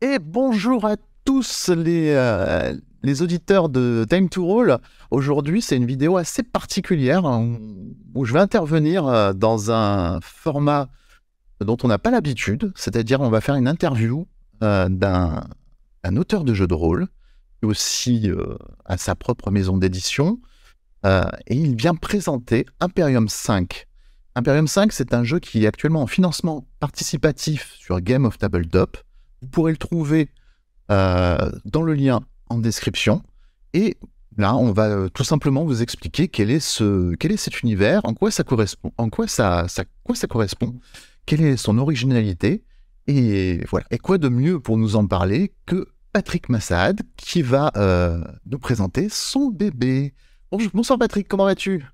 Et bonjour à tous les auditeurs de Time to Roll. Aujourd'hui, c'est une vidéo assez particulière où je vais intervenir dans un format dont on n'a pas l'habitude, c'est-à-dire on va faire une interview d'un auteur de jeux de rôle, qui aussi a sa propre maison d'édition, et il vient présenter Imperium 5. Imperium 5, c'est un jeu qui est actuellement en financement participatif sur Game of Tabletop. Vous pourrez le trouver dans le lien en description. Et là, on va tout simplement vous expliquer quel est cet univers, en quoi ça correspond, quoi ça correspond, quelle est son originalité, et voilà. Et quoi de mieux pour nous en parler que Patrick Massaad, qui va nous présenter son bébé. Bonsoir Patrick, comment vas-tu?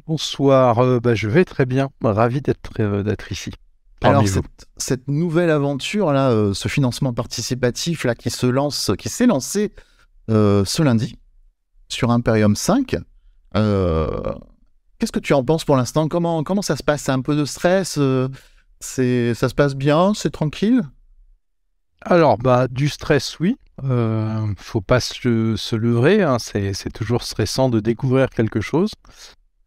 Bonsoir, je vais très bien, ravi d'être ici, Alors parmi vous. cette nouvelle aventure là, ce financement participatif là qui s'est lancé ce lundi sur Imperium 5. Qu'est-ce que tu en penses pour l'instant? Comment ça se passe? C'est un peu de stress? Ça se passe bien? C'est tranquille? Alors, du stress, oui, faut pas se leurrer, hein, c'est toujours stressant de découvrir quelque chose.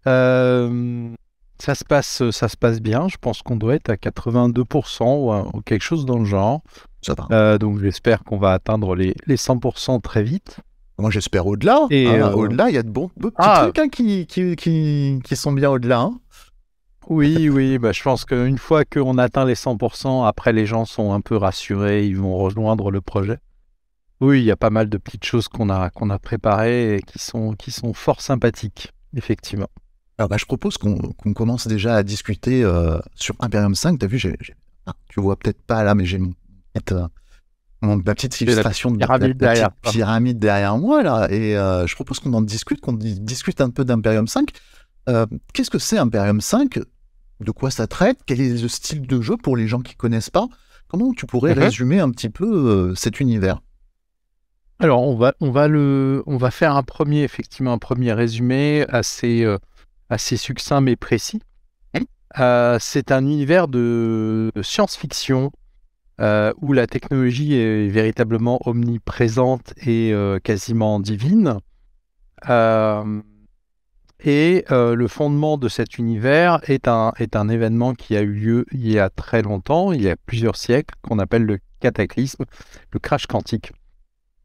Ça se passe bien, je pense qu'on doit être à 82% ou quelque chose dans le genre. Ça va. Donc j'espère qu'on va atteindre les 100% très vite. Moi j'espère au-delà. Et Au-delà, il y a de bons petits ah, trucs hein, qui sont bien au-delà. Hein. Oui, oui, je pense qu'une fois qu'on atteint les 100%, après les gens sont un peu rassurés, ils vont rejoindre le projet. Oui, il y a pas mal de petites choses qu'on a préparées et qui sont fort sympathiques, effectivement. Alors je propose qu'on commence déjà à discuter sur Imperium 5. T'as vu, tu vois peut-être pas là, mais j'ai ma petite Et la illustration de pyramide la petite derrière. pyramide derrière moi là, et je propose qu'on discute un peu d'Imperium 5. Qu'est-ce que c'est Imperium 5? De quoi ça traite? Quel est le style de jeu pour les gens qui connaissent pas? Comment tu pourrais Mhm. résumer un petit peu cet univers? Alors, on va faire effectivement un premier résumé assez succinct mais précis. C'est un univers de science-fiction où la technologie est véritablement omniprésente et quasiment divine. Euh, le fondement de cet univers est un événement qui a eu lieu il y a très longtemps, il y a plusieurs siècles, qu'on appelle le cataclysme, le crash quantique,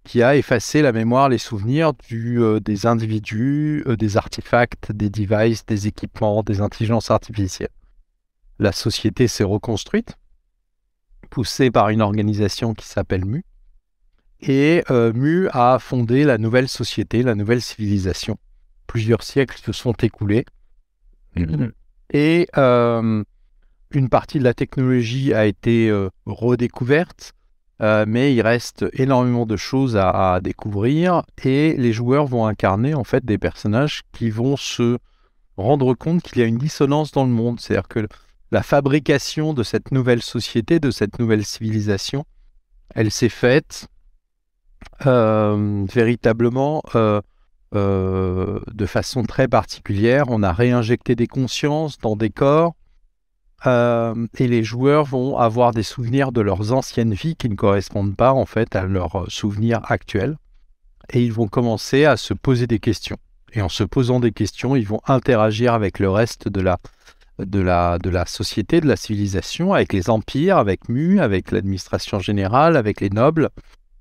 qui a effacé la mémoire, les souvenirs des individus, des artefacts, des devices, des équipements, des intelligences artificielles. La société s'est reconstruite, poussée par une organisation qui s'appelle Mu, et Mu a fondé la nouvelle société, la nouvelle civilisation. Plusieurs siècles se sont écoulés, et une partie de la technologie a été redécouverte, mais il reste énormément de choses à découvrir, et les joueurs vont incarner en fait des personnages qui vont se rendre compte qu'il y a une dissonance dans le monde. C'est-à-dire que la fabrication de cette nouvelle société, de cette nouvelle civilisation, elle s'est faite véritablement de façon très particulière. On a réinjecté des consciences dans des corps, et les joueurs vont avoir des souvenirs de leurs anciennes vies qui ne correspondent pas en fait à leurs souvenirs actuels, et ils vont commencer à se poser des questions. Et en se posant des questions, ils vont interagir avec le reste de la société, de la civilisation, avec les empires, avec Mu, avec l'administration générale, avec les nobles.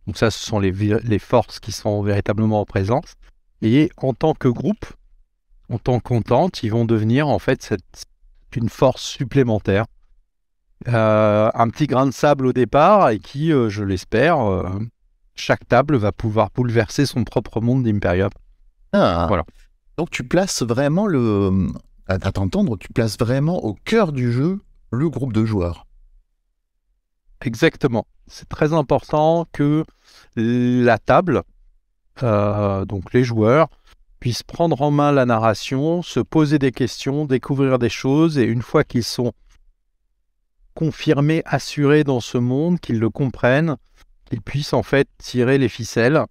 Donc ça, ce sont les forces qui sont véritablement en présence. Et en tant que groupe, en tant qu'entente, ils vont devenir en fait une force supplémentaire. Un petit grain de sable au départ et qui, je l'espère, chaque table va pouvoir bouleverser son propre monde d'Imperium. Ah, Voilà. donc tu places vraiment à t'entendre, tu places vraiment au cœur du jeu le groupe de joueurs. Exactement. C'est très important que la table, donc les joueurs, puissent prendre en main la narration, se poser des questions, découvrir des choses, et une fois qu'ils sont confirmés, assurés dans ce monde, qu'ils le comprennent, qu'ils puissent en fait tirer les ficelles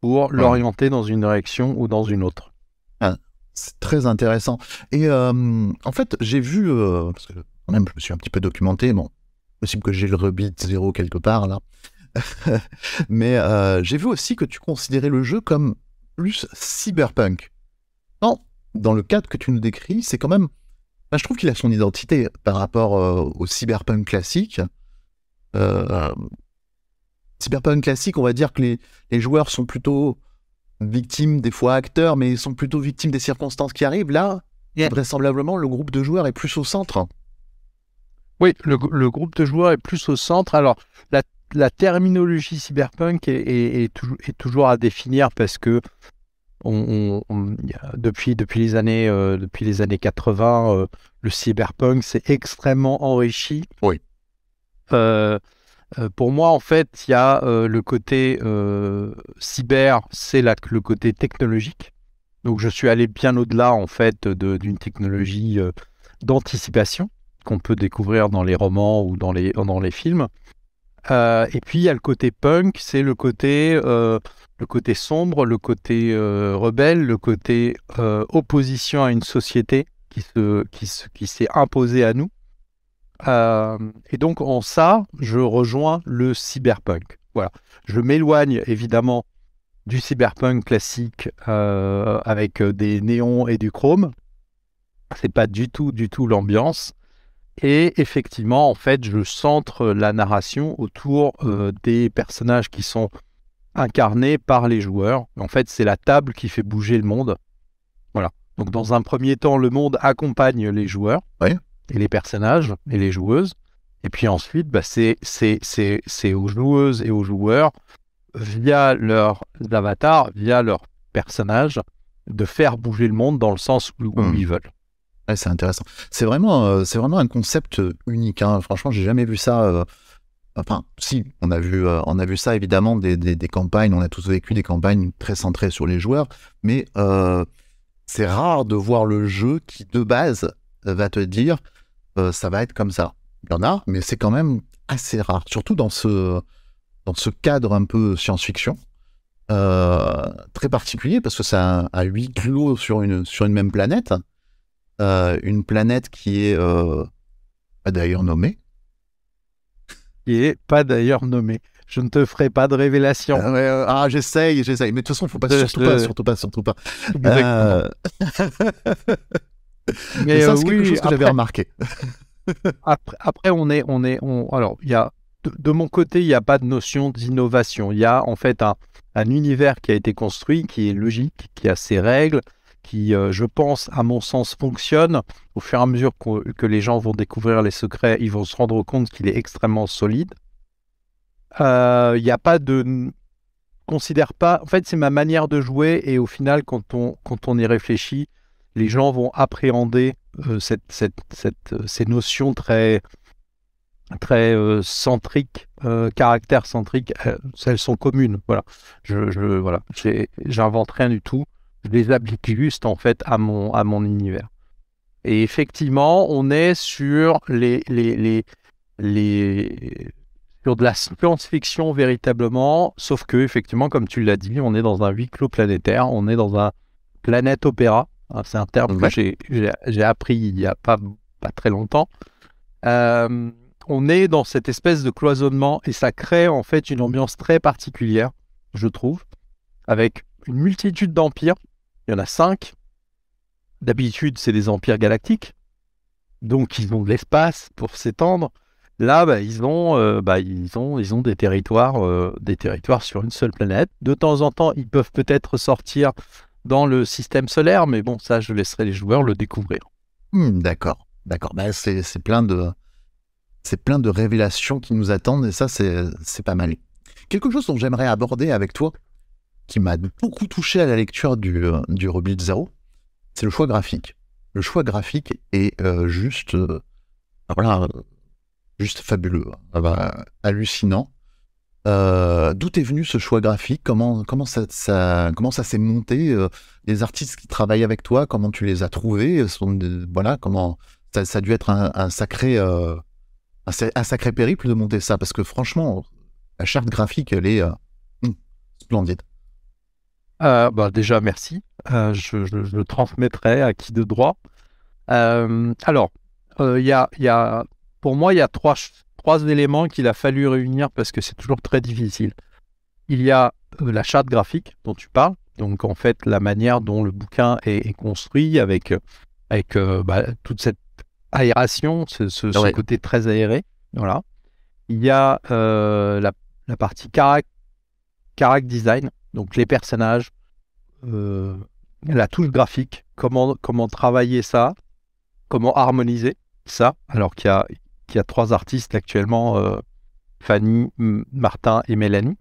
pour Ouais. l'orienter dans une direction ou dans une autre. Ah, c'est très intéressant. Et en fait, j'ai vu, parce que quand même, je me suis un petit peu documenté, bon, possible que j'ai le Rebit 0 quelque part là. Mais j'ai vu aussi que tu considérais le jeu comme plus cyberpunk. Non, dans le cadre que tu nous décris, c'est quand même... Ben, je trouve qu'il a son identité par rapport au cyberpunk classique. Euh, Cyberpunk classique, on va dire que les joueurs sont plutôt victimes, des fois acteurs, mais ils sont plutôt victimes des circonstances qui arrivent. Là, vraisemblablement, le groupe de joueurs est plus au centre. Oui, le groupe de joueurs est plus au centre. Alors, la terminologie cyberpunk est toujours à définir parce que depuis les années 80, le cyberpunk s'est extrêmement enrichi. Oui. Pour moi, en fait, il y a le côté cyber, c'est le côté technologique. Donc, je suis allé bien au-delà, en fait, d'une technologie d'anticipation qu'on peut découvrir dans les romans ou dans les films. Et puis, il y a le côté punk, c'est le côté sombre, le côté rebelle, le côté opposition à une société qui s'est imposée à nous. Et donc, en ça, je rejoins le cyberpunk. Voilà. Je m'éloigne évidemment du cyberpunk classique avec des néons et du chrome. C'est pas du tout l'ambiance. Et effectivement, en fait, je centre la narration autour des personnages qui sont incarnés par les joueurs. En fait, c'est la table qui fait bouger le monde. Voilà. Donc, dans un premier temps, le monde accompagne les joueurs. Oui. Et les personnages et les joueuses. Et puis ensuite, c'est aux joueuses et aux joueurs, via leurs avatars, via leurs personnages, de faire bouger le monde dans le sens où ils veulent. Ouais, c'est intéressant. C'est vraiment un concept unique. Hein. Franchement, j'ai jamais vu ça. Enfin, si, on a vu ça évidemment des campagnes. On a tous vécu des campagnes très centrées sur les joueurs, mais c'est rare de voir le jeu qui de base va te dire ça va être comme ça. Il y en a, mais c'est quand même assez rare, surtout dans ce cadre un peu science-fiction, très particulier, parce que c'est à huis clos sur une même planète, une planète qui est pas d'ailleurs nommée. Qui est pas d'ailleurs nommée. Je ne te ferai pas de révélation. J'essaye, mais de toute façon, il ne faut surtout pas. Mais ça, c'est quelque chose que j'avais remarqué. Après, alors, il y a, de mon côté, il n'y a pas de notion d'innovation. Il y a en fait un univers qui a été construit, qui est logique, qui a ses règles, qui, je pense, à mon sens, fonctionne. Au fur et à mesure que les gens vont découvrir les secrets, ils vont se rendre compte qu'il est extrêmement solide. Il n'y a pas de... Considère pas... En fait, c'est ma manière de jouer et au final, quand on y réfléchit, les gens vont appréhender ces notions très centriques, caractère centrique, elles sont communes. Voilà. J'invente rien du tout. Je les applique juste en fait à mon univers. Et effectivement, on est sur sur de la science-fiction véritablement, sauf que effectivement, comme tu l'as dit, on est dans un huis clos planétaire, on est dans un planète opéra. C'est un terme que j'ai appris il n'y a pas très longtemps. On est dans cette espèce de cloisonnement et ça crée en fait une ambiance très particulière, je trouve, avec une multitude d'empires. Il y en a 5. D'habitude, c'est des empires galactiques. Donc, ils ont de l'espace pour s'étendre. Là, ils ont des territoires sur une seule planète. De temps en temps, ils peuvent peut-être sortir dans le système solaire, mais bon, ça, je laisserai les joueurs le découvrir. D'accord. C'est plein de révélations qui nous attendent, et ça, c'est pas mal. Quelque chose dont j'aimerais aborder avec toi, qui m'a beaucoup touché à la lecture du Rebuild 0, c'est le choix graphique. Le choix graphique est juste fabuleux, hallucinant. D'où est venu ce choix graphique? Comment ça s'est monté? Les artistes qui travaillent avec toi, comment tu les as trouvés? Comment ça a dû être un sacré périple de monter ça, parce que franchement, la charte graphique, elle est splendide. Déjà, merci. Je transmettrai à qui de droit. Alors, pour moi, il y a trois 3 éléments qu'il a fallu réunir parce que c'est toujours très difficile. Il y a la charte graphique dont tu parles, donc en fait la manière dont le bouquin est construit avec toute cette aération, ce côté très aéré. Voilà. Il y a la partie character design, donc les personnages, la touche graphique, comment travailler ça, comment harmoniser ça, alors qu'il y a 3 artistes actuellement, Fanny, Martin et Mélanie.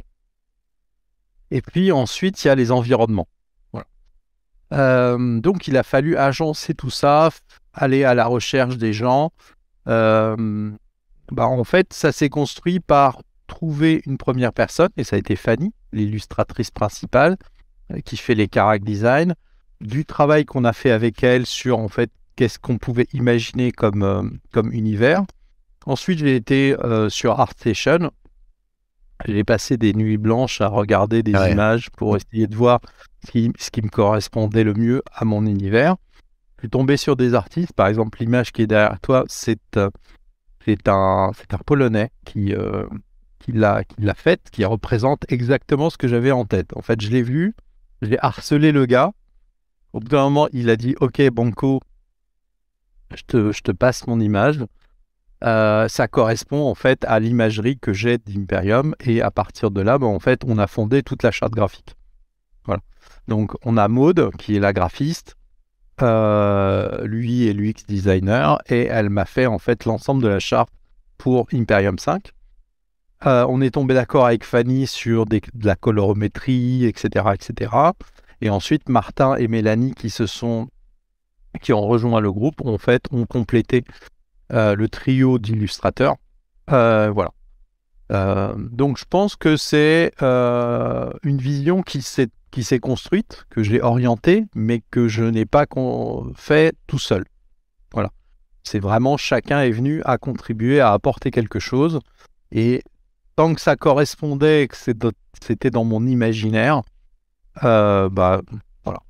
Et puis ensuite, il y a les environnements. Voilà. Donc, il a fallu agencer tout ça, aller à la recherche des gens. En fait, ça s'est construit par trouver une première personne, et ça a été Fanny, l'illustratrice principale, qui fait les character design, du travail qu'on a fait avec elle sur, en fait, qu'est-ce qu'on pouvait imaginer comme univers. Ensuite, j'ai été sur ArtStation. J'ai passé des nuits blanches à regarder des images pour essayer de voir ce qui me correspondait le mieux à mon univers. Je suis tombé sur des artistes. Par exemple, l'image qui est derrière toi, c'est un Polonais qui l'a faite, qui représente exactement ce que j'avais en tête. En fait, je l'ai vu, j'ai harcelé le gars. Au bout d'un moment, il a dit « Ok, Banco, je te passe mon image ». Ça correspond en fait à l'imagerie que j'ai d'Imperium, et à partir de là, en fait, on a fondé toute la charte graphique. Voilà. Donc, on a Maud qui est la graphiste, lui est l'UX designer, et elle m'a fait en fait l'ensemble de la charte pour Imperium 5. On est tombé d'accord avec Fanny sur de la colorométrie, etc., etc. Et ensuite, Martin et Mélanie qui ont rejoint le groupe, en fait, ont complété le trio d'illustrateurs. Voilà. Donc, je pense que c'est une vision qui s'est construite, que j'ai orientée, mais que je n'ai pas fait tout seul. Voilà. C'est vraiment chacun est venu à contribuer, à apporter quelque chose. Et tant que ça correspondait, que c'était dans mon imaginaire, voilà,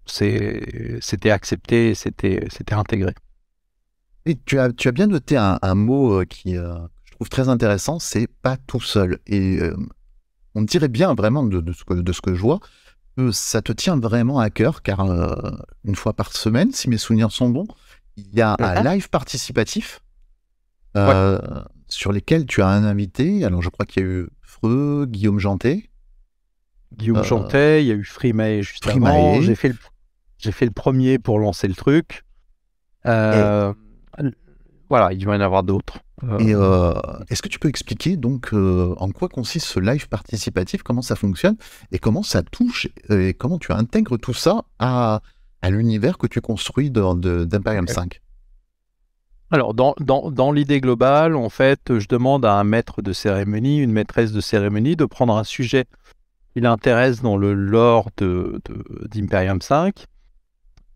c'était accepté, c'était intégré. Et tu as bien noté un mot qui je trouve très intéressant, c'est pas tout seul. Et on dirait bien vraiment de ce que je vois, que ça te tient vraiment à cœur, car une fois par semaine, si mes souvenirs sont bons, il y a un live participatif sur lesquels tu as un invité. Alors je crois qu'il y a eu Freux, Guillaume Jantet. Guillaume Jantet, il y a eu Frimae juste avant. J'ai fait le premier pour lancer le truc. Voilà, il va y en avoir d'autres. Et est-ce que tu peux expliquer donc en quoi consiste ce live participatif, comment ça fonctionne et comment ça touche et comment tu intègres tout ça à l'univers que tu construis d'Imperium 5? Alors, dans l'idée globale, en fait, je demande à un maître de cérémonie, une maîtresse de cérémonie, de prendre un sujet qui l'intéresse dans le lore d'Imperium 5.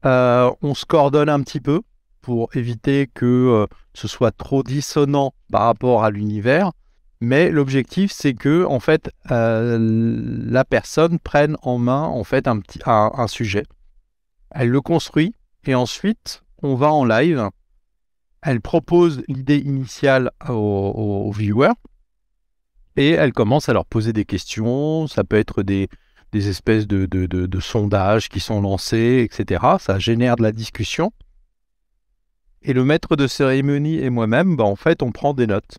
On se coordonne un petit peu pour éviter que ce soit trop dissonant par rapport à l'univers. Mais l'objectif, c'est que en fait, la personne prenne en main en fait un sujet. Elle le construit et ensuite, on va en live. Elle propose l'idée initiale aux viewers et elle commence à leur poser des questions. Ça peut être des espèces de sondages qui sont lancés, etc. Ça génère de la discussion. Et le maître de cérémonie et moi-même, en fait, on prend des notes.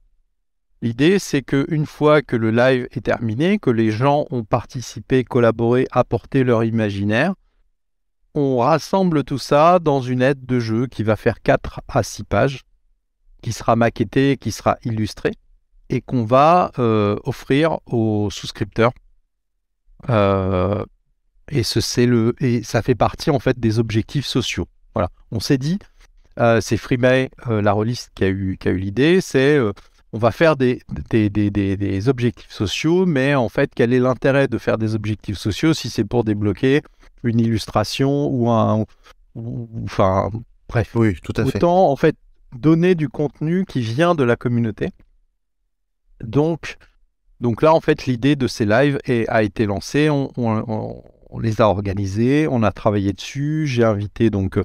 L'idée, c'est qu'une fois que le live est terminé, que les gens ont participé, collaboré, apporté leur imaginaire, on rassemble tout ça dans une aide de jeu qui va faire 4 à 6 pages, qui sera maquettée, qui sera illustrée, et qu'on va offrir aux souscripteurs. Et ça fait partie en fait des objectifs sociaux. Voilà. On s'est dit, c'est Frimae, la rôliste, qui a eu l'idée, c'est on va faire des objectifs sociaux, mais en fait, quel est l'intérêt de faire des objectifs sociaux si c'est pour débloquer une illustration enfin, bref. Oui, tout à fait. Autant, en fait, donner du contenu qui vient de la communauté. Donc là, en fait, l'idée de ces lives a été lancée, on les a organisés, on a travaillé dessus, j'ai invité donc...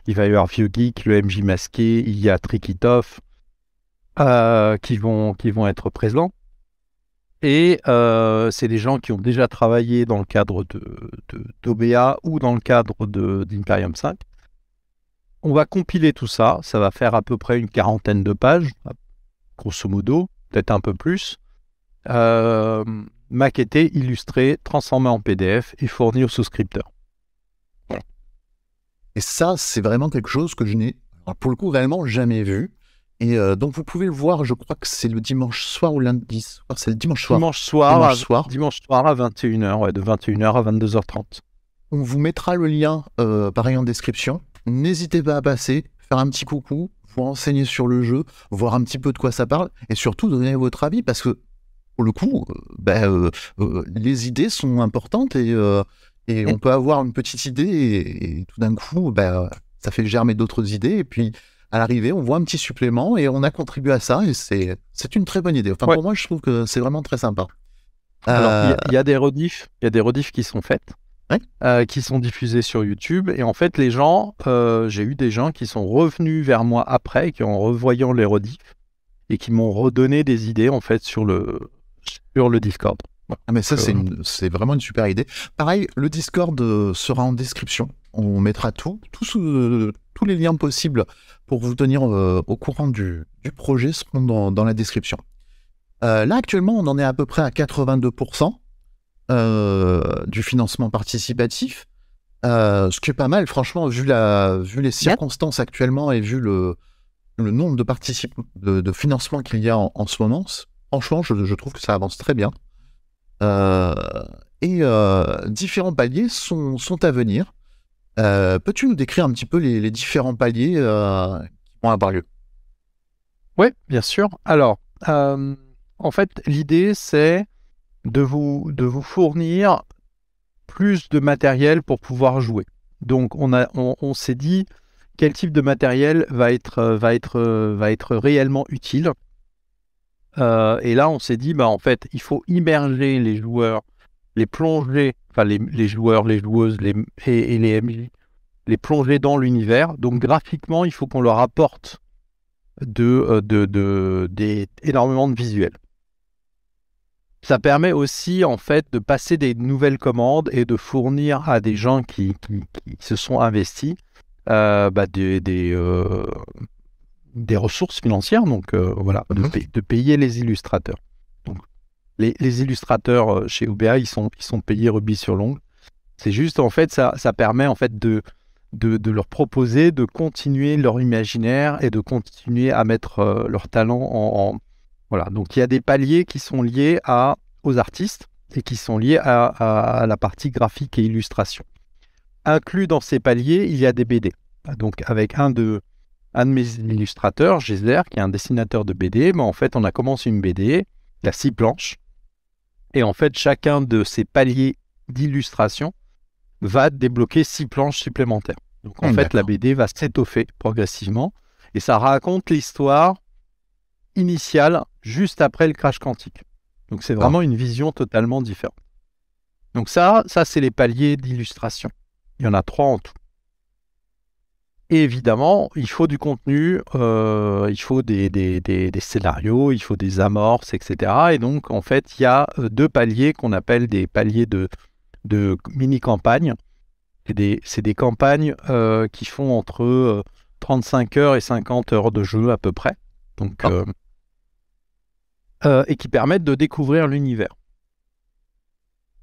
il va y avoir Vieux Geek, le MJ masqué, il y a Trikitov, qui vont être présents. Et c'est des gens qui ont déjà travaillé dans le cadre d'OBA ou dans le cadre d'Imperium 5. On va compiler tout ça. Ça va faire à peu près une 40aine de pages, grosso modo, peut-être un peu plus. Maquetté, illustré, transformé en PDF et fourni aux souscripteurs. Et ça, c'est vraiment quelque chose que je n'ai, pour le coup, réellement jamais vu. Et donc, vous pouvez le voir, je crois que c'est le dimanche soir ou lundi soir. C'est le dimanche soir. Dimanche soir à 21h, ouais, de 21h à 22h30. On vous mettra le lien, pareil, en description. N'hésitez pas à passer, faire un petit coucou, vous renseigner sur le jeu, voir un petit peu de quoi ça parle, et surtout donner votre avis, parce que, pour le coup, les idées sont importantes, et on peut avoir une petite idée, et tout d'un coup, ça fait germer d'autres idées, et puis à l'arrivée, on voit un petit supplément, et on a contribué à ça, et c'est une très bonne idée. Enfin, pour moi, je trouve que c'est vraiment très sympa. Alors, il y a des rediffs qui sont faites, ouais. qui sont diffusées sur YouTube, et en fait, les gens, j'ai eu des gens qui sont revenus vers moi après, qui en revoyant les rediffs, et qui m'ont redonné des idées, en fait, sur le Discord. Ah, mais ça, c'est vraiment une super idée. Pareil, le Discord sera en description. On mettra tous les liens possibles pour vous tenir au courant du projet seront dans la description. Là, actuellement, on en est à peu près à 82% du financement participatif. Ce qui est pas mal, franchement, vu les circonstances actuellement et vu le nombre de financements qu'il y a en ce moment. Franchement, je trouve que ça avance très bien. Différents paliers sont à venir. Peux-tu nous décrire un petit peu les différents paliers qui vont avoir lieu? Oui, bien sûr. Alors, en fait, l'idée, c'est de vous fournir plus de matériel pour pouvoir jouer. Donc, on s'est dit quel type de matériel va être réellement utile. Et là, on s'est dit, en fait, il faut immerger les joueurs, les plonger, enfin les joueurs, les joueuses et les MJ, les plonger dans l'univers. Donc, graphiquement, il faut qu'on leur apporte énormément de visuels. Ça permet aussi, en fait, de passer des nouvelles commandes et de fournir à des gens qui se sont investis des ressources financières, donc de payer les illustrateurs. Donc, les illustrateurs chez OBA, ils sont payés rubis sur l'ongle. C'est juste, en fait, ça permet en fait de leur proposer de continuer leur imaginaire et de continuer à mettre leur talent voilà. Donc, il y a des paliers qui sont liés aux artistes et qui sont liés à la partie graphique et illustration. Inclus dans ces paliers, il y a des BD. Donc, avec un de mes illustrateurs, Gézer, qui est un dessinateur de BD, en fait, on a commencé une BD, il y a 6 planches, et en fait, chacun de ces paliers d'illustration va débloquer 6 planches supplémentaires. Donc, en fait, la BD va s'étoffer progressivement, et ça raconte l'histoire initiale juste après le crash quantique. Donc, c'est vraiment une vision totalement différente. Donc, ça c'est les paliers d'illustration. Il y en a 3 en tout. Et évidemment, il faut du contenu, il faut des scénarios, il faut des amorces, etc. Et donc, en fait, il y a 2 paliers qu'on appelle des paliers de mini-campagnes. C'est des campagnes qui font entre 35 heures et 50 heures de jeu à peu près. Donc, et qui permettent de découvrir l'univers.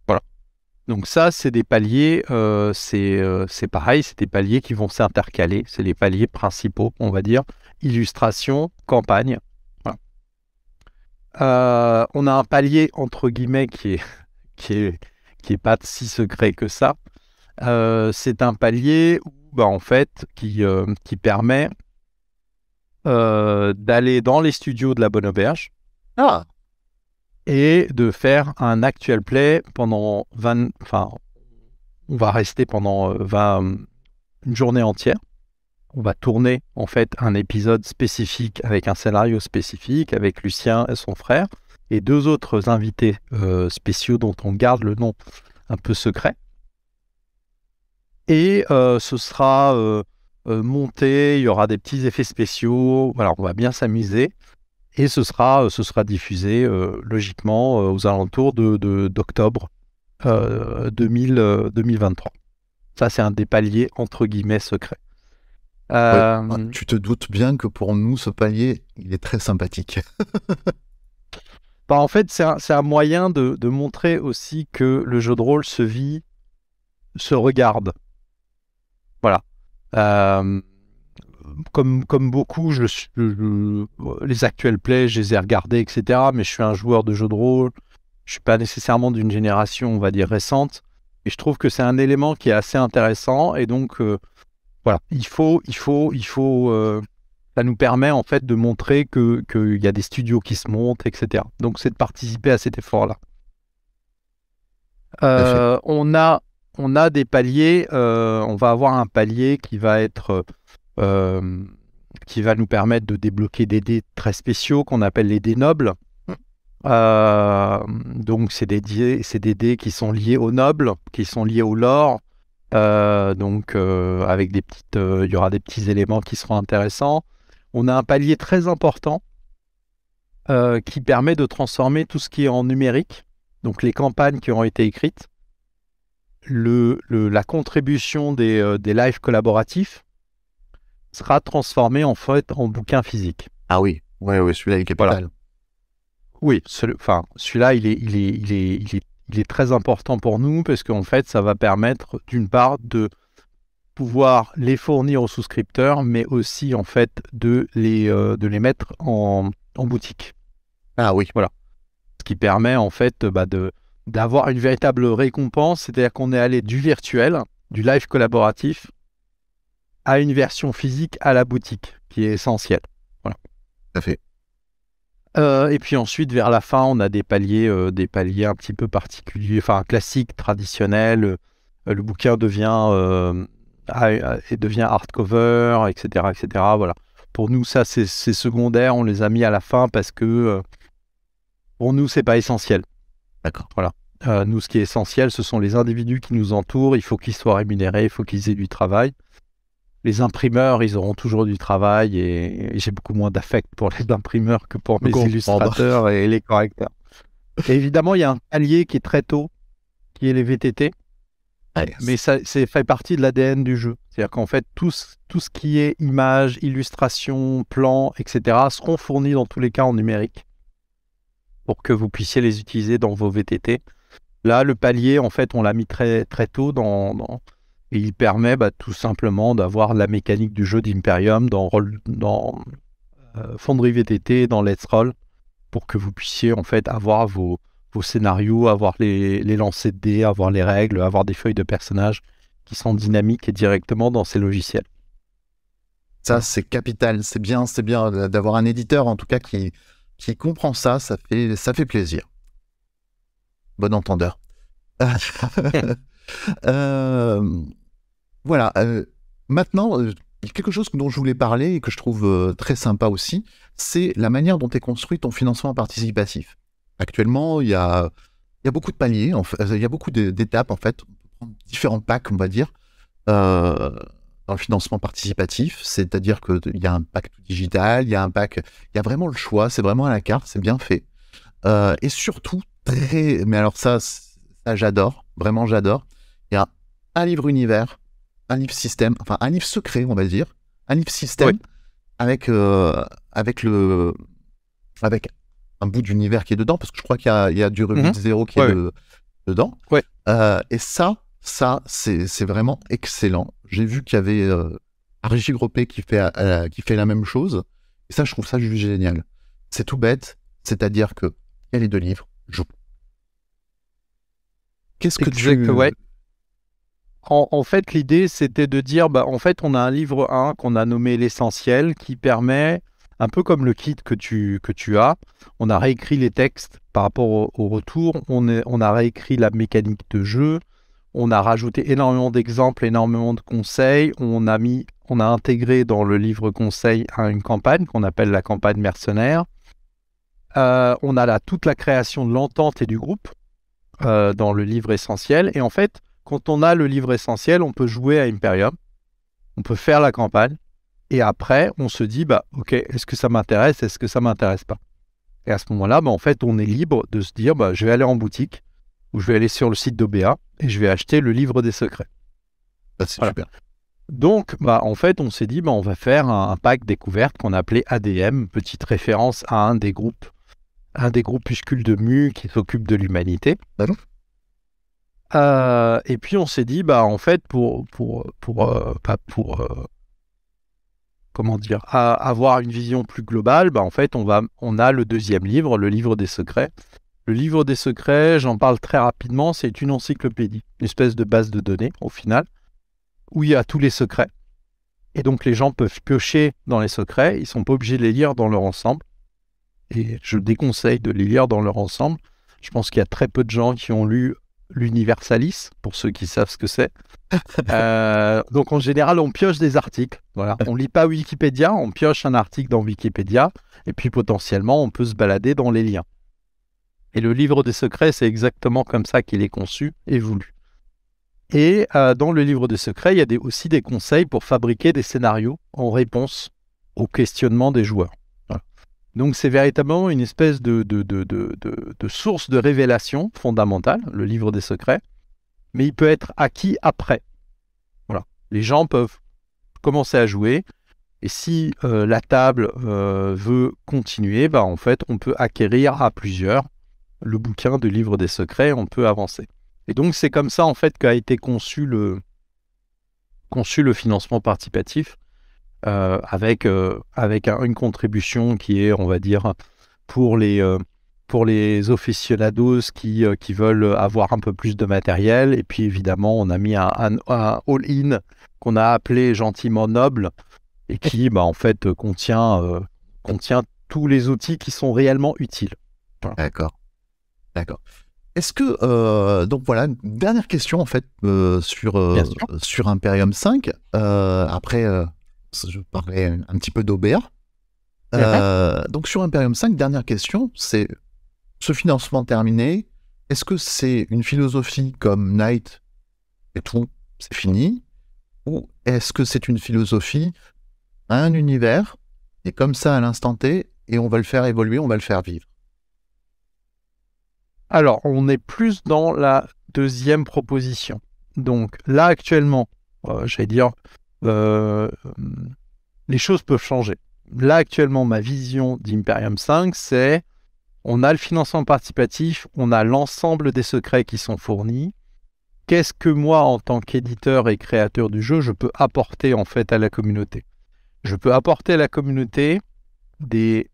Voilà. Donc ça, c'est des paliers, c'est pareil, c'est des paliers qui vont s'intercaler. C'est les paliers principaux, on va dire. Illustration, campagne. Voilà. On a un palier, entre guillemets, qui est pas si secret que ça. C'est un palier où, en fait, qui permet d'aller dans les studios de la Bonne Auberge. Et de faire un actual play pendant on va rester pendant une journée entière. On va tourner en fait un épisode spécifique avec un scénario spécifique avec Lucien et son frère et 2 autres invités spéciaux dont on garde le nom un peu secret. Et ce sera monté, il y aura des petits effets spéciaux. Voilà, on va bien s'amuser. Et ce sera diffusé logiquement aux alentours d'octobre 2023. Ça, c'est un des paliers entre guillemets secrets. Ouais. Tu te doutes bien que pour nous, ce palier, il est très sympathique. Bah, en fait, c'est un moyen de montrer aussi que le jeu de rôle se vit, se regarde. Voilà. Comme beaucoup, les actuels plays, je les ai regardés, etc. Mais je suis un joueur de jeux de rôle. Je suis pas nécessairement d'une génération, on va dire, récente. Et je trouve que c'est un élément qui est assez intéressant. Et donc, voilà, ça nous permet en fait de montrer qu'il y a des studios qui se montent, etc. Donc, c'est de participer à cet effort-là. On a des paliers. On va avoir un palier qui va être qui va nous permettre de débloquer des dés très spéciaux qu'on appelle les dés nobles. Donc c'est des dés qui sont liés aux nobles, qui sont liés au lore. Donc avec il y aura des petits éléments qui seront intéressants. On a un palier très important qui permet de transformer tout ce qui est en numérique, donc les campagnes qui ont été écrites, la contribution des lives collaboratifs sera transformée en fait en bouquin physique. Ah oui, ouais, celui-là est capital. Voilà. Oui, celui-là, il est très important pour nous parce qu'en fait, ça va permettre d'une part de pouvoir les fournir aux souscripteurs, mais aussi en fait de les mettre en boutique. Ah oui. Voilà. Ce qui permet en fait d'avoir une véritable récompense, c'est-à-dire qu'on est allé du virtuel, du live collaboratif, à une version physique à la boutique, qui est essentielle. Voilà. Tout à fait. Et puis ensuite, vers la fin, on a des paliers un petit peu particuliers, enfin classiques, traditionnels. Le bouquin devient hardcover, etc., etc. Voilà. Pour nous, ça, c'est secondaire. On les a mis à la fin parce que pour nous, c'est pas essentiel. D'accord. Voilà. Nous, ce qui est essentiel, ce sont les individus qui nous entourent. Il faut qu'ils soient rémunérés, il faut qu'ils aient du travail. Les imprimeurs, ils auront toujours du travail et j'ai beaucoup moins d'affect pour les imprimeurs que pour mes illustrateurs et les correcteurs. Et évidemment, il y a un palier qui est très tôt, qui est les VTT, mais ça fait partie de l'ADN du jeu. C'est-à-dire qu'en fait, tout ce qui est images, illustrations, plans, etc., seront fournis dans tous les cas en numérique pour que vous puissiez les utiliser dans vos VTT. Là, le palier, en fait, on l'a mis très, très tôt et il permet tout simplement d'avoir la mécanique du jeu d'Imperium dans Fonderie VTT, dans Let's Roll, pour que vous puissiez en fait avoir vos scénarios, avoir les lancers de dés, avoir les règles, avoir des feuilles de personnages qui sont dynamiques et directement dans ces logiciels. Ça, c'est capital. C'est bien d'avoir un éditeur, en tout cas, qui comprend ça. Ça fait plaisir. Bon entendeur. Voilà. Maintenant, il y a quelque chose dont je voulais parler et que je trouve très sympa aussi, c'est la manière dont est construit ton financement participatif. Actuellement, il y a beaucoup de paliers, en fait, il y a beaucoup d'étapes, en fait, différents packs, on va dire, dans le financement participatif, c'est-à-dire qu'il y a un pack digital, il y a vraiment le choix, c'est vraiment à la carte, c'est bien fait. Et surtout, mais alors ça j'adore, vraiment j'adore, il y a un livre univers, un livre système, enfin un livre secret, on va dire, un livre système, avec un bout d'univers qui est dedans, parce que je crois qu'il y a du Rubik 0 qui est dedans. Ouais. Et ça c'est vraiment excellent. J'ai vu qu'il y avait RJ Gropé qui fait la même chose, et ça, je trouve ça juste génial. C'est tout bête, c'est-à-dire que il y a les deux livres, joue. Qu'est-ce que tu... Ouais. En fait, l'idée, c'était de dire, en fait, on a un livre 1 qu'on a nommé l'essentiel, qui permet, un peu comme le kit que tu as, on a réécrit les textes par rapport au retour, on a réécrit la mécanique de jeu, on a rajouté énormément d'exemples, énormément de conseils, on a intégré dans le livre conseil une campagne qu'on appelle la campagne mercenaire. On a là toute la création de l'entente et du groupe dans le livre essentiel, et en fait, quand on a le livre essentiel, on peut jouer à Imperium, on peut faire la campagne, Et après, on se dit, bah, ok, est-ce que ça m'intéresse, est-ce que ça m'intéresse pas? Et à ce moment-là, bah, en fait, on est libre de se dire, bah, je vais aller en boutique ou je vais aller sur le site d'OBA et je vais acheter le livre des secrets. C'est Voilà. super. Donc, bah, en fait, on s'est dit, bah, on va faire un pack découverte qu'on a appelé ADM, petite référence à un des groupuscules de Mu qui s'occupe de l'humanité. D'accord. Et puis on s'est dit, bah en fait, comment dire, avoir une vision plus globale, bah en fait, on a le deuxième livre, le livre des secrets. Le livre des secrets, j'en parle très rapidement, c'est une encyclopédie, une espèce de base de données au final, où il y a tous les secrets. Et donc les gens peuvent piocher dans les secrets, ils sont pas obligés de les lire dans leur ensemble. Et je déconseille de les lire dans leur ensemble. Je pense qu'il y a très peu de gens qui ont lu l'Universalis, pour ceux qui savent ce que c'est. Donc en général, on pioche des articles. Voilà. On ne lit pas Wikipédia, on pioche un article dans Wikipédia, et puis potentiellement, on peut se balader dans les liens. Et le livre des secrets, c'est exactement comme ça qu'il est conçu et voulu. Et dans le livre des secrets, il y a aussi des conseils pour fabriquer des scénarios en réponse aux questionnements des joueurs. Voilà. Donc c'est véritablement une espèce de source de révélation fondamentale, le livre des secrets, mais il peut être acquis après. Voilà. Les gens peuvent commencer à jouer, et si la table veut continuer, bah, en fait, on peut acquérir à plusieurs le bouquin du livre des secrets, on peut avancer. Et donc c'est comme ça en fait qu'a été conçu le financement participatif. Avec une contribution qui est, on va dire, pour les aficionados qui veulent avoir un peu plus de matériel. Et puis, évidemment, on a mis un all-in qu'on a appelé gentiment Noble et qui, bah, en fait, contient tous les outils qui sont réellement utiles. Voilà. D'accord. Est-ce que, donc voilà, une dernière question, en fait, sur Imperium 5. Après... je parlais un petit peu d'OBA. Donc sur Imperium 5, dernière question, c'est ce financement terminé, est-ce que c'est une philosophie comme Night et tout, c'est fini, ou est-ce que c'est une philosophie, un univers, et comme ça à l'instant T, et on va le faire évoluer, on va le faire vivre? Alors, on est plus dans la deuxième proposition. Donc là, actuellement, j'allais dire, les choses peuvent changer. Là, actuellement, ma vision d'Imperium 5, c'est on a le financement participatif, on a l'ensemble des secrets qui sont fournis. Qu'est-ce que moi, en tant qu'éditeur et créateur du jeu, je peux apporter en fait à la communauté? Je peux apporter à la communauté des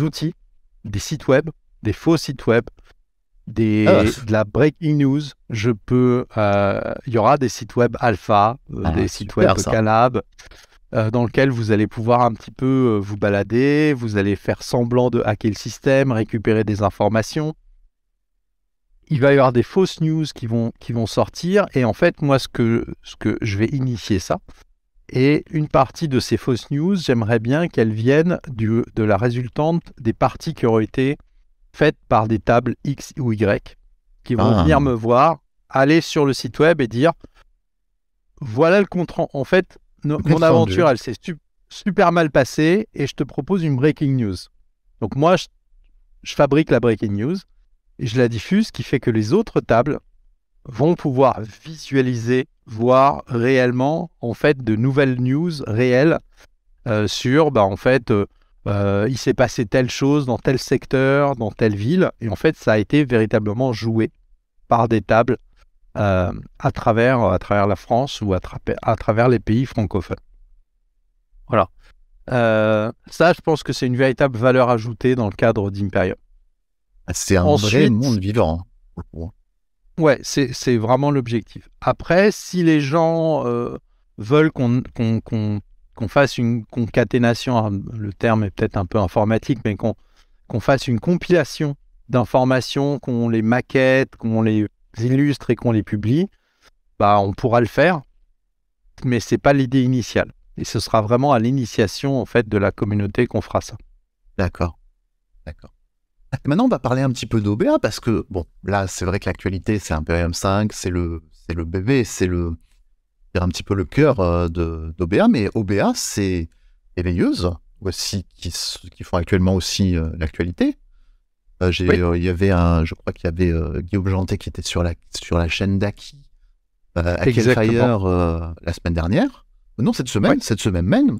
outils, des sites web, des faux sites web, de la breaking news. Il y aura des sites web alpha, des sites web Calab, dans lesquels vous allez pouvoir un petit peu vous balader, vous allez faire semblant de hacker le système, récupérer des informations. Il va y avoir des fausses news qui vont sortir, et en fait, moi, ce que je vais initier ça, et une partie de ces fausses news, j'aimerais bien qu'elles viennent de la résultante des parties qui auraient été faites par des tables X ou Y, qui vont venir me voir, aller sur le site web et dire, voilà le compte rendu. En fait, mon aventure, elle s'est super mal passée, et je te propose une breaking news. Donc moi, je fabrique la breaking news, et je la diffuse, ce qui fait que les autres tables vont pouvoir visualiser, voir réellement en fait de nouvelles news réelles sur, en fait, il s'est passé telle chose dans tel secteur, dans telle ville, et en fait, ça a été véritablement joué par des tables à travers la France ou à travers les pays francophones. Voilà. Ça, je pense que c'est une véritable valeur ajoutée dans le cadre d'Imperium. C'est un vrai monde vivant. Ouais, c'est vraiment l'objectif. Après, si les gens veulent qu'on fasse une concaténation, le terme est peut-être un peu informatique, mais qu'on fasse une compilation d'informations, qu'on les maquette, qu'on les illustre et qu'on les publie, on pourra le faire, mais c'est pas l'idée initiale. Et ce sera vraiment à l'initiation en fait de la communauté qu'on fera ça. D'accord. Maintenant, on va parler un petit peu d'OBA, parce que, bon, là, c'est vrai que l'actualité, c'est Imperium 5, c'est le bébé, c'est un petit peu le cœur d'OBA, mais OBA, c'est éveilleuses aussi qui font actuellement aussi l'actualité. Oui, Il y avait je crois qu'il y avait Guillaume Janté qui était sur la chaîne d'Aki, exactement. Hellfire la semaine dernière. Non, cette Ouais, semaine même.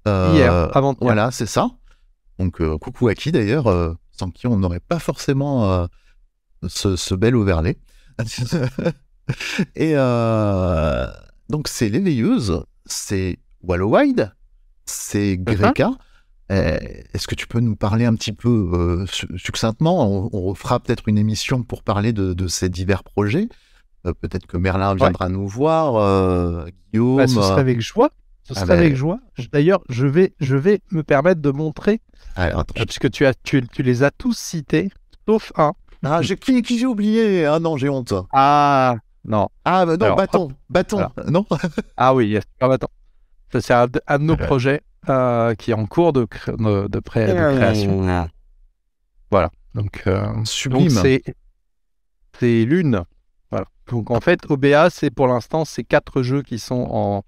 hier, avant-hier. Voilà, c'est ça. Donc, coucou Aki d'ailleurs, sans qui on n'aurait pas forcément ce bel overlay. Et donc, c'est l'éveilleuse, c'est Wallowide, c'est Greka. Est-ce que tu peux nous parler un petit peu succinctement? On refera peut-être une émission pour parler de ces divers projets. Peut-être que Merlin Ouais. viendra nous voir, Bah, Guillaume. ce serait avec joie. Ce Ah serait ben, avec joie. D'ailleurs, je vais me permettre de montrer, alors, attends, puisque tu les as tous cités, sauf un. qui j'ai oublié? Ah non, j'ai honte. Ah, non. Ah bah non, Alors, bâton, voilà. non? Ah oui, yes. Ah, attends. Ça, c'est un de nos projets qui est en cours de création. Voilà. Donc Sublime. c'est l'une. Voilà. Donc en fait, OBA, c'est pour l'instant, c'est 4 jeux qui sont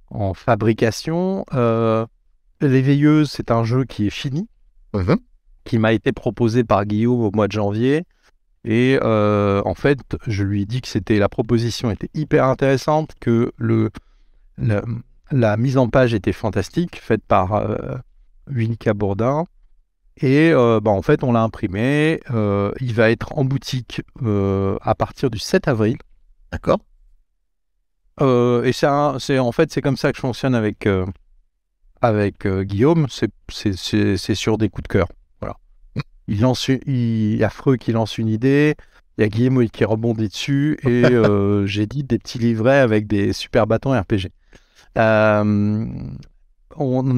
en fabrication. L'éveilleuse, c'est un jeu qui est fini, Mhm. qui m'a été proposé par Guillaume au mois de janvier. Et en fait, je lui ai dit que la proposition était hyper intéressante, que la mise en page était fantastique, faite par Willika Bourdin. Et en fait, on l'a imprimé. Il va être en boutique à partir du 7 avril. D'accord. Et c'est comme ça que je fonctionne avec Guillaume. C'est sur des coups de cœur. Voilà. Il y a Freux qui lance une idée. Il y a Guillaume qui rebondit dessus. Et j'édite des petits livrets avec des super bâtons RPG. On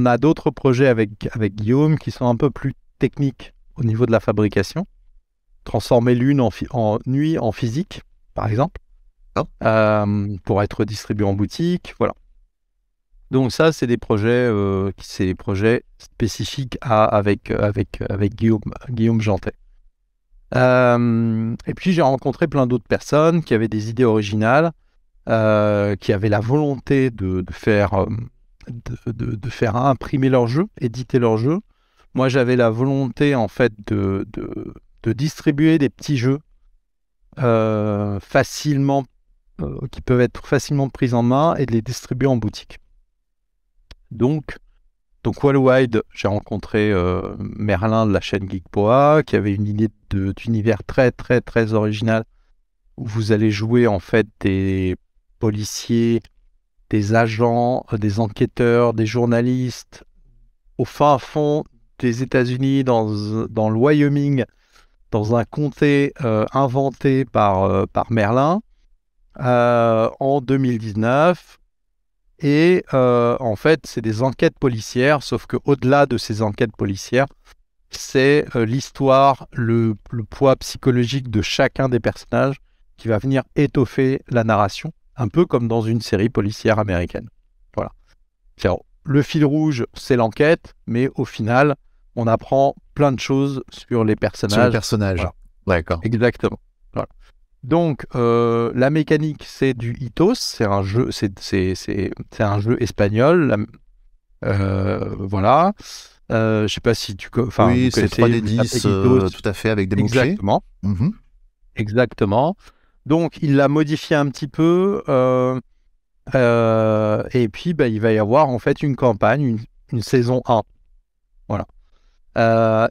a d'autres projets avec Guillaume qui sont un peu plus techniques au niveau de la fabrication. Transformer l'une en nuit en physique, par exemple, pour être distribué en boutique. Voilà. Donc ça, c'est des projets spécifiques avec Guillaume Jantet. Et puis j'ai rencontré plein d'autres personnes qui avaient des idées originales, qui avaient la volonté de faire imprimer leurs jeux, éditer leurs jeux. Moi, j'avais la volonté en fait de distribuer des petits jeux facilement, qui peuvent être facilement pris en main et de les distribuer en boutique. Donc Wallowide, j'ai rencontré Merlin de la chaîne Geekpoa, qui avait une idée d'univers très très très original, où vous allez jouer en fait des policiers, des agents, des enquêteurs, des journalistes au fin fond des États-Unis, dans le Wyoming, dans un comté inventé par Merlin en 2019. Et en fait, c'est des enquêtes policières, sauf qu'au-delà de ces enquêtes policières, c'est l'histoire, le poids psychologique de chacun des personnages qui va venir étoffer la narration, un peu comme dans une série policière américaine. Voilà. Le fil rouge, c'est l'enquête, mais au final, on apprend plein de choses sur les personnages. Sur les personnages. Voilà. D'accord. Exactement. Voilà. Donc, la mécanique, c'est du Itos, c'est un jeu, c'est un jeu espagnol. Voilà. Je sais pas si oui, c'est 3D10, tout à fait, avec des mots-clés. Exactement. Mm-hmm. Exactement. Donc, il l'a modifié un petit peu. Et puis, il va y avoir en fait une campagne, une saison 1. Voilà.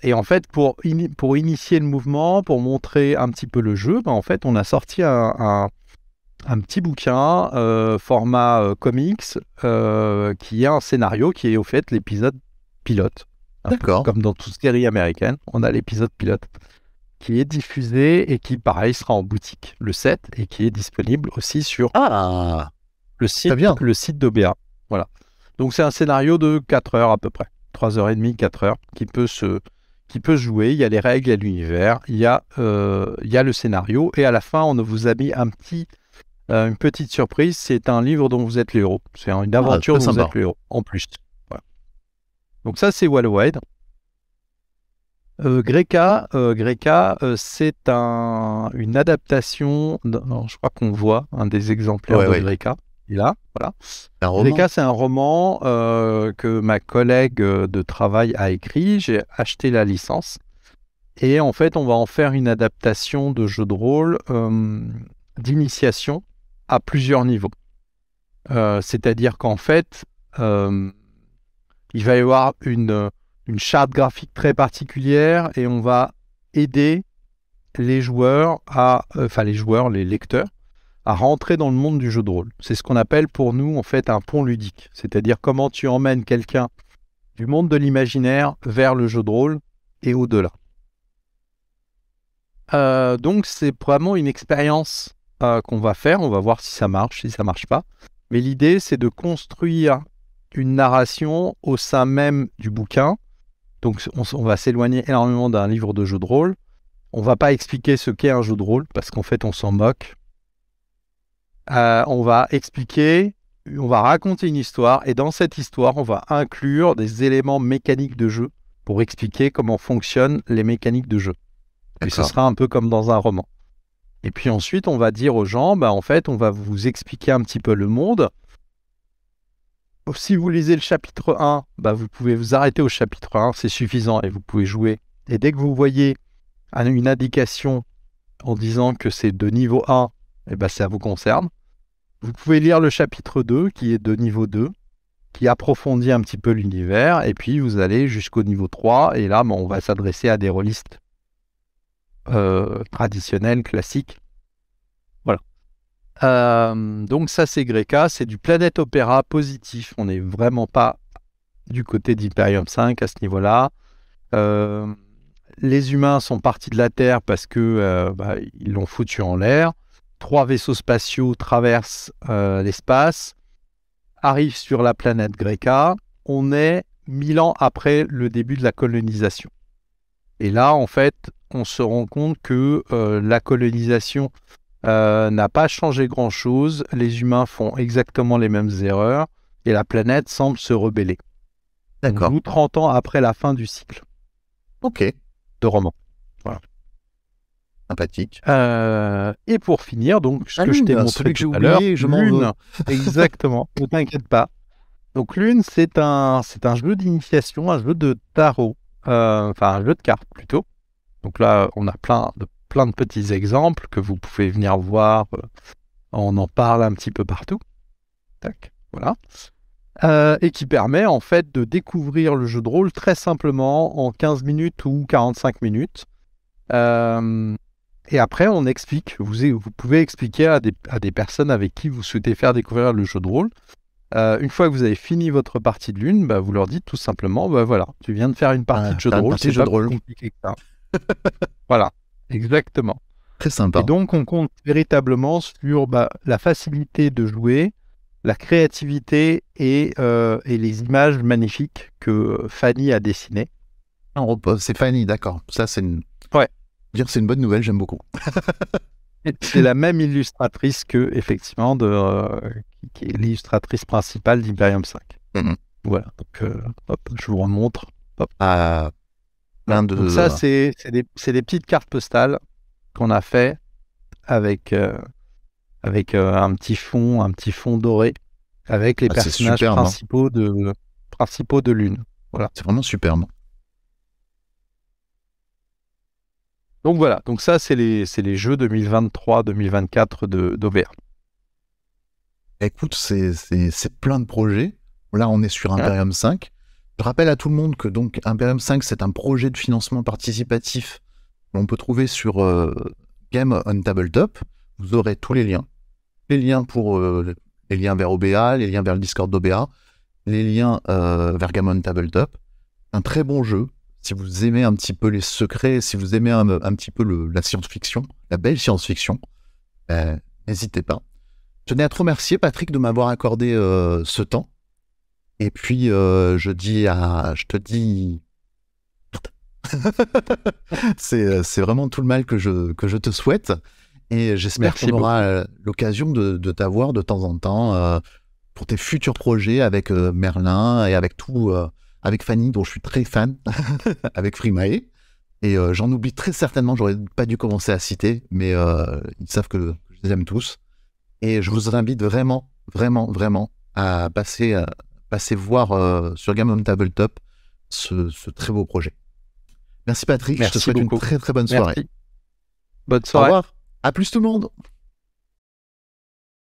Et en fait, pour initier le mouvement, pour montrer un petit peu le jeu, en fait, on a sorti un petit bouquin format comics qui est un scénario qui est au fait l'épisode pilote. D'accord. Comme dans toute série américaine, on a l'épisode pilote qui est diffusé et qui, pareil, sera en boutique le 7 et qui est disponible aussi sur le site d'OBA. Voilà. Donc, c'est un scénario de 4 heures à peu près. 3h30, 4 heures, qui peut se jouer. Il y a les règles, il y a l'univers, il y a le scénario, et à la fin, on vous a mis une petite surprise. C'est un livre dont vous êtes le héros. C'est une aventure dont vous êtes le héros, en plus. Voilà. Donc ça, c'est Wallowide. Greka, c'est une adaptation. Je crois qu'on voit un des exemplaires de Greka. là, voilà. Un roman. Greka, c'est un roman que ma collègue de travail a écrit. J'ai acheté la licence. Et en fait, on va en faire une adaptation de jeu de rôle d'initiation à plusieurs niveaux. C'est-à-dire qu'en fait, il va y avoir une charte graphique très particulière et on va aider les joueurs les lecteurs, à rentrer dans le monde du jeu de rôle. C'est ce qu'on appelle pour nous, en fait, un pont ludique. C'est-à-dire comment tu emmènes quelqu'un du monde de l'imaginaire vers le jeu de rôle et au-delà. Donc, c'est vraiment une expérience qu'on va faire. On va voir si ça marche, si ça marche pas. Mais l'idée, c'est de construire une narration au sein même du bouquin. Donc, on va s'éloigner énormément d'un livre de jeu de rôle. On va pas expliquer ce qu'est un jeu de rôle, parce qu'en fait, on s'en moque. On va expliquer, on va raconter une histoire, et dans cette histoire, on va inclure des éléments mécaniques de jeu pour expliquer comment fonctionnent les mécaniques de jeu. Et ce sera un peu comme dans un roman. Et puis ensuite, on va dire aux gens, en fait, on va vous expliquer un petit peu le monde. Si vous lisez le chapitre 1, vous pouvez vous arrêter au chapitre 1, c'est suffisant, et vous pouvez jouer. Et dès que vous voyez une indication en disant que c'est de niveau 1, ça vous concerne. Vous pouvez lire le chapitre 2, qui est de niveau 2, qui approfondit un petit peu l'univers, et puis vous allez jusqu'au niveau 3, et là, on va s'adresser à des rôlistes traditionnels, classiques. Voilà. Donc ça, c'est Greka, c'est du Planète Opéra positif. On n'est vraiment pas du côté d'Hyperion 5 à ce niveau-là. Les humains sont partis de la Terre parce que ils l'ont foutu en l'air. 3 vaisseaux spatiaux traversent l'espace, arrivent sur la planète Greka. On est 1000 ans après le début de la colonisation. Et là, en fait, on se rend compte que la colonisation n'a pas changé grand-chose. Les humains font exactement les mêmes erreurs et la planète semble se rebeller. D'accord. Nous, 30 ans après la fin du cycle. Ok. De roman. Voilà. Sympathique. Et pour finir, donc, ce que je t'ai montré tout à l'heure, Lune. Exactement, ne t'inquiète pas. Donc, Lune, c'est un jeu d'initiation, un jeu de tarot, un jeu de cartes plutôt. Donc là, on a plein de petits exemples que vous pouvez venir voir. On en parle un petit peu partout. Tac, voilà. Et qui permet en fait de découvrir le jeu de rôle très simplement en 15 minutes ou 45 minutes. Et après, on explique. Vous pouvez expliquer à des personnes avec qui vous souhaitez faire découvrir le jeu de rôle. Une fois que vous avez fini votre partie de Lune, vous leur dites tout simplement, voilà, tu viens de faire une partie de jeu de rôle, c'est pas plus compliqué que ça. Voilà, exactement. Très sympa. Et donc, on compte véritablement sur la facilité de jouer, la créativité et les images magnifiques que Fanny a dessinées. C'est Fanny, d'accord. Ça, c'est une bonne nouvelle, j'aime beaucoup. C'est la même illustratrice que, effectivement, qui est l'illustratrice principale d'Hyperion 5. Mm-hmm. Voilà, donc je vous remontre. Donc ça, c'est des petites cartes postales qu'on a fait avec un petit fond doré, avec les personnages superbe, principaux de Lune. Voilà. C'est vraiment superbe. Donc voilà, donc ça c'est les jeux 2023-2024 d'OVR. Écoute, c'est plein de projets. Là, on est sur Imperium 5. Je rappelle à tout le monde que donc Imperium 5, c'est un projet de financement participatif qu'on peut trouver sur Game on Tabletop. Vous aurez tous les liens. Les liens pour les liens vers OBA, les liens vers le Discord d'OBA, les liens vers Game on Tabletop. Un très bon jeu. Si vous aimez un petit peu les secrets, si vous aimez un petit peu la science-fiction, la belle science-fiction, n'hésitez pas. Je tenais à te remercier, Patrick, de m'avoir accordé ce temps. Et puis, je te dis... c'est vraiment tout le mal que je te souhaite. Et j'espère qu'on aura l'occasion de t'avoir de temps en temps pour tes futurs projets avec Merlin et avec Fanny, dont je suis très fan, avec Frimae. Et j'en oublie très certainement, j'aurais pas dû commencer à citer, mais ils savent que je les aime tous. Et je vous invite vraiment, vraiment, vraiment à passer voir sur Game on Tabletop ce très beau projet. Merci Patrick, Merci je te souhaite beaucoup. une très très bonne soirée. Merci. Bonne Au soirée. revoir, à plus tout le monde.